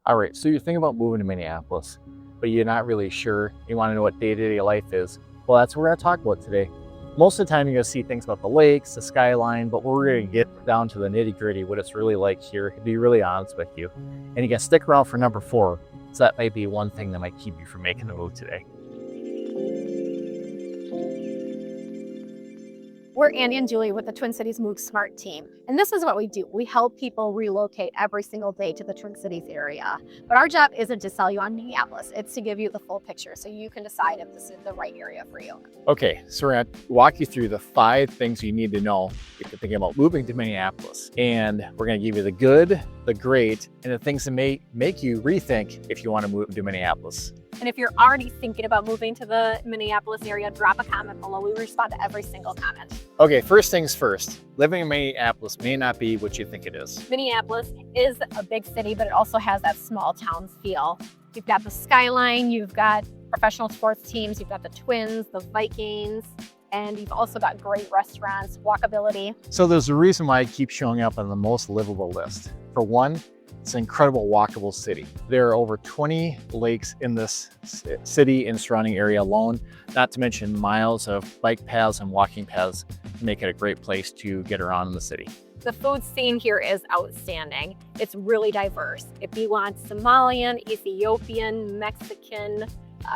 All right, so you're thinking about moving to Minneapolis, but you're not really sure. You want to know what day-to-day life is. Well, that's what we're going to talk about today. Most of the time, you're going to see things about the lakes, the skyline, but we're going to get down to the nitty-gritty, what it's really like here, to be really honest with you. And you can stick around for number 4, so that might be one thing that might keep you from making the move today. We're Andy and Julie with the Twin Cities Move Smart team. And this is what we do. We help people relocate every single day to the Twin Cities area. But our job isn't to sell you on Minneapolis. It's to give you the full picture so you can decide if this is the right area for you. Okay, so we're going to walk you through the 5 things you need to know if you're thinking about moving to Minneapolis. And we're going to give you the good, the great, and the things that may make you rethink if you want to move to Minneapolis. And if you're already thinking about moving to the Minneapolis area, drop a comment below. We respond to every single comment. Okay, first things first. Living in Minneapolis may not be what you think it is. Minneapolis is a big city, but it also has that small town feel. You've got the skyline, you've got professional sports teams, you've got the Twins, the Vikings, and you've also got great restaurants, walkability. So there's a reason why it keeps showing up on the most livable list. For one, it's an incredible walkable city. There are over 20 lakes in this city and surrounding area alone, not to mention miles of bike paths and walking paths to make it a great place to get around in the city. The food scene here is outstanding. It's really diverse. If you want Somalian, Ethiopian, Mexican,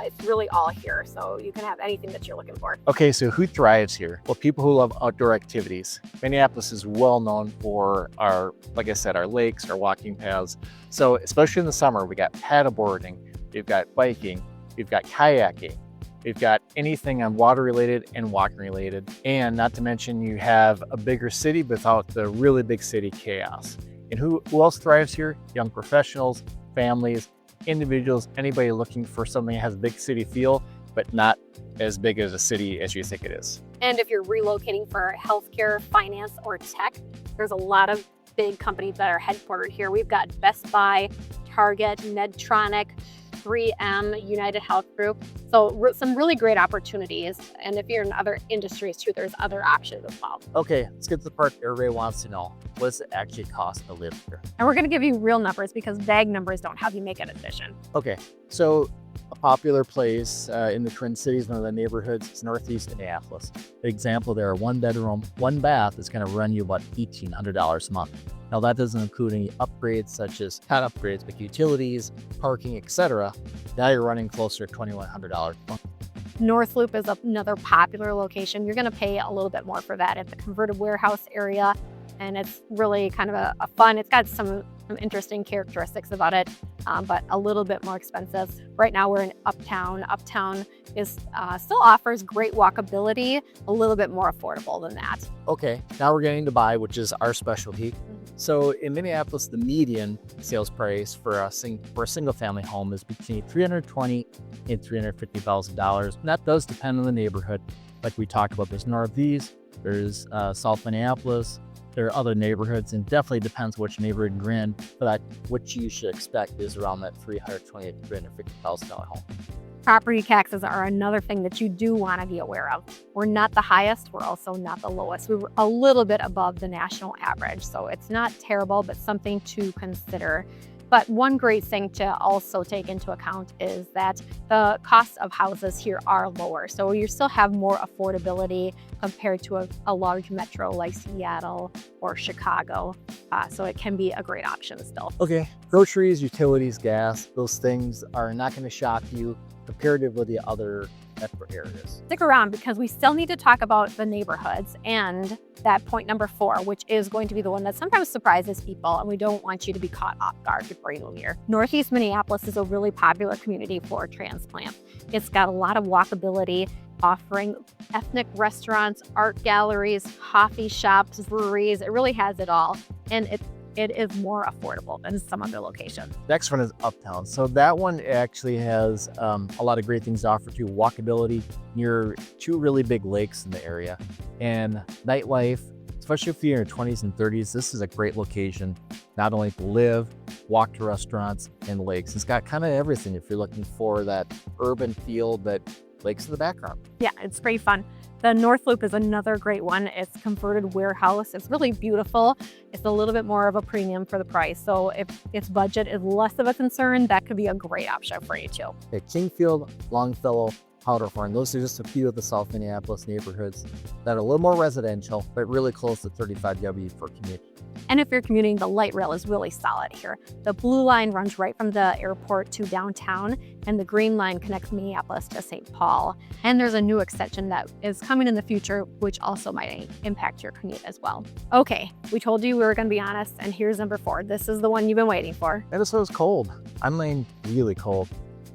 it's really all here, so you can have anything that you're looking for. Okay, so who thrives here? Well, people who love outdoor activities. Minneapolis is well known for our, like I said, our lakes, our walking paths. So especially in the summer, we got paddleboarding, we've got biking, we've got kayaking, we've got anything on water related and walking related. And not to mention you have a bigger city without the really big city chaos. And who else thrives here? Young professionals, families, individuals, anybody looking for something that has a big city feel, but not as big as a city as you think it is. And if you're relocating for healthcare, finance, or tech, there's a lot of big companies that are headquartered here. We've got Best Buy, Target, Medtronic, 3M, UnitedHealth Group. So some really great opportunities. And if you're in other industries too, there's other options as well. Okay, let's get to the part everybody wants to know. What does it actually cost to live here? And we're gonna give you real numbers because vague numbers don't help you make a decision. Okay, so a popular place in the Twin Cities, one of the neighborhoods, is Northeast Minneapolis. The example there, 1 bedroom, 1 bath is gonna run you about $1,800 a month. Now that doesn't include any upgrades such as not upgrades, but utilities, parking, etc. Now you're running closer to $2,100 a month. North Loop is another popular location. You're gonna pay a little bit more for that at the converted warehouse area. And it's really kind of a fun, it's got some interesting characteristics about it, but a little bit more expensive. Right now we're in Uptown. Uptown is still offers great walkability, a little bit more affordable than that. Okay, now we're getting to buy, which is our specialty. So in Minneapolis, the median sales price for a single family home is between $320,000 and $350,000. And that does depend on the neighborhood. Like we talked about, there's Northeast, there's South Minneapolis, there are other neighborhoods, and definitely depends which neighborhood you're in, but what you should expect is around that $320,000 to $350,000 home. Property taxes are another thing that you do want to be aware of. We're not the highest, we're also not the lowest. We're a little bit above the national average, so it's not terrible, but something to consider. But one great thing to also take into account is that the costs of houses here are lower. So you still have more affordability compared to a large metro like Seattle or Chicago. So it can be a great option still. Okay, groceries, utilities, gas, those things are not going to shock you comparative with the other metro areas. Stick around because we still need to talk about the neighborhoods and that point number 4, which is going to be the one that sometimes surprises people, and we don't want you to be caught off guard before you move here. Northeast Minneapolis is a really popular community for transplant. It's got a lot of walkability, offering ethnic restaurants, art galleries, coffee shops, breweries. It really has it all. And it is more affordable than some other locations. Next one is Uptown. So that one actually has a lot of great things to offer too. Walkability near 2 really big lakes in the area. And nightlife, especially if you're in your 20s and 30s, this is a great location, not only to live, walk to restaurants and lakes. It's got kind of everything if you're looking for that urban feel, but lakes in the background. Yeah, it's pretty fun. The North Loop is another great one. It's converted warehouse. It's really beautiful. It's a little bit more of a premium for the price. So if its budget is less of a concern, that could be a great option for you too. Okay, Kingfield, Longfellow, Powderhorn, those are just a few of the South Minneapolis neighborhoods that are a little more residential, but really close to 35W for commute. And if you're commuting, the light rail is really solid here. The blue line runs right from the airport to downtown, and the green line connects Minneapolis to St. Paul. And there's a new extension that is coming in the future, which also might impact your commute as well. Okay, we told you we were gonna be honest, and here's number 4. This is the one you've been waiting for. Minnesota's cold. I'm laying really cold.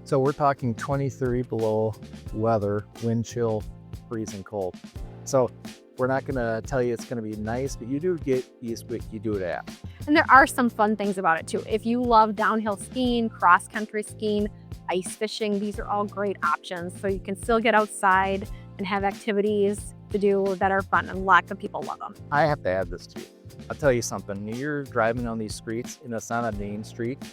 So we're talking 23 below weather, wind chill, freezing cold. So we're not gonna tell you it's gonna be nice, but you do get used to it, you do it at. And there are some fun things about it too. If you love downhill skiing, cross-country skiing, ice fishing, these are all great options. So you can still get outside and have activities to do that are fun, and lots of people love them. I have to add this to you. I'll tell you something, you're driving on these streets and it's not a main street,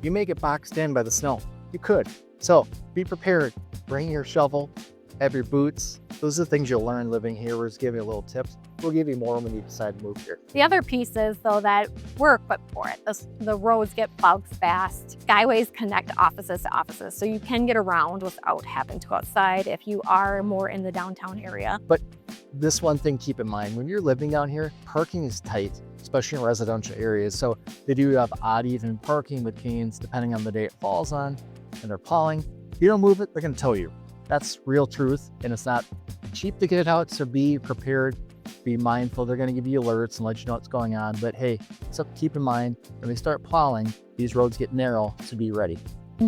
you may get boxed in by the snow. You could. So be prepared. Bring your shovel, have your boots. Those are the things you'll learn living here. We're just giving you a little tips. We'll give you more when you decide to move here. The other piece is, though, that we're equipped for it. The roads get plowed fast. Skyways connect offices to offices, so you can get around without having to go outside if you are more in the downtown area. But this one thing, keep in mind, when you're living down here, parking is tight, especially in residential areas. So they do have odd even parking with canes, depending on the day it falls on, and they're plowing. If you don't move it, they're gonna tow you. That's real truth, and it's not cheap to get out, so be prepared, be mindful. They're gonna give you alerts and let you know what's going on, but hey, so keep in mind, when they start plowing, these roads get narrow, so be ready.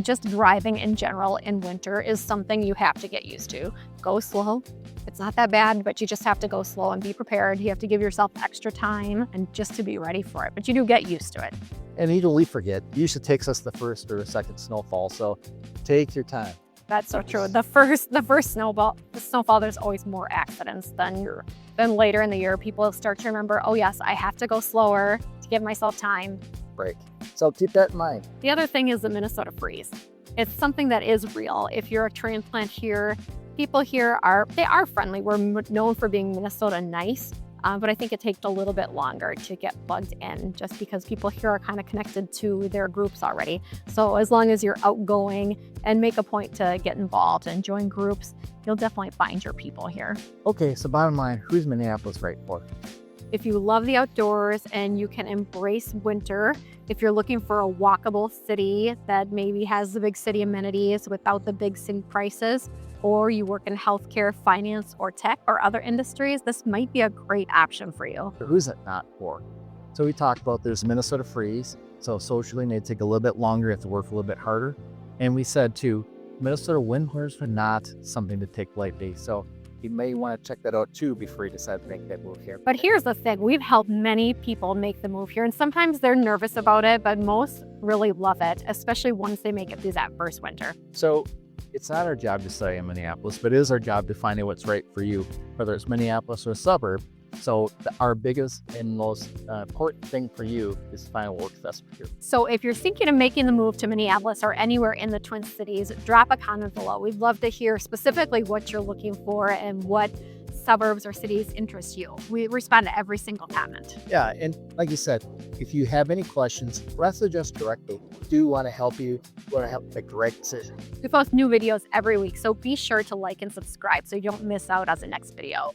Just driving in general in winter is something you have to get used to. Go slow. It's not that bad, but you just have to go slow and be prepared. You have to give yourself extra time and just to be ready for it, but you do get used to it. And we forget, it usually takes us the first or the second snowfall, so take your time. That's so true. The first snowfall, there's always more accidents than later in the year. People start to remember, oh yes, I have to go slower to give myself time. Break. So keep that in mind. The other thing is the Minnesota freeze. It's something that is real. If you're a transplant here, people here are friendly. We're known for being Minnesota nice, but I think it takes a little bit longer to get plugged in just because people here are kind of connected to their groups already. So as long as you're outgoing and make a point to get involved and join groups, you'll definitely find your people here. Okay, so bottom line, who's Minneapolis right for? If you love the outdoors and you can embrace winter, if you're looking for a walkable city that maybe has the big city amenities without the big city prices, or you work in healthcare, finance, or tech, or other industries, this might be a great option for you. Who's it not for? So we talked about there's Minnesota freeze, so socially may take a little bit longer, you have to work a little bit harder. And we said too, Minnesota winters are not something to take lightly. So you may want to check that out too before you decide to make that move here. But here's the thing, we've helped many people make the move here, and sometimes they're nervous about it, but most really love it, especially once they make it through that first winter. So it's not our job to stay in Minneapolis, but it is our job to find out what's right for you, whether it's Minneapolis or a suburb. So our biggest and most important thing for you is to find what works best for you. So if you're thinking of making the move to Minneapolis or anywhere in the Twin Cities, drop a comment below. We'd love to hear specifically what you're looking for and what suburbs or cities interest you. We respond to every single comment. Yeah, and like you said, if you have any questions, message us directly. We do want to help you. We want to help make the right decision. We post new videos every week, so be sure to like and subscribe so you don't miss out on the next video.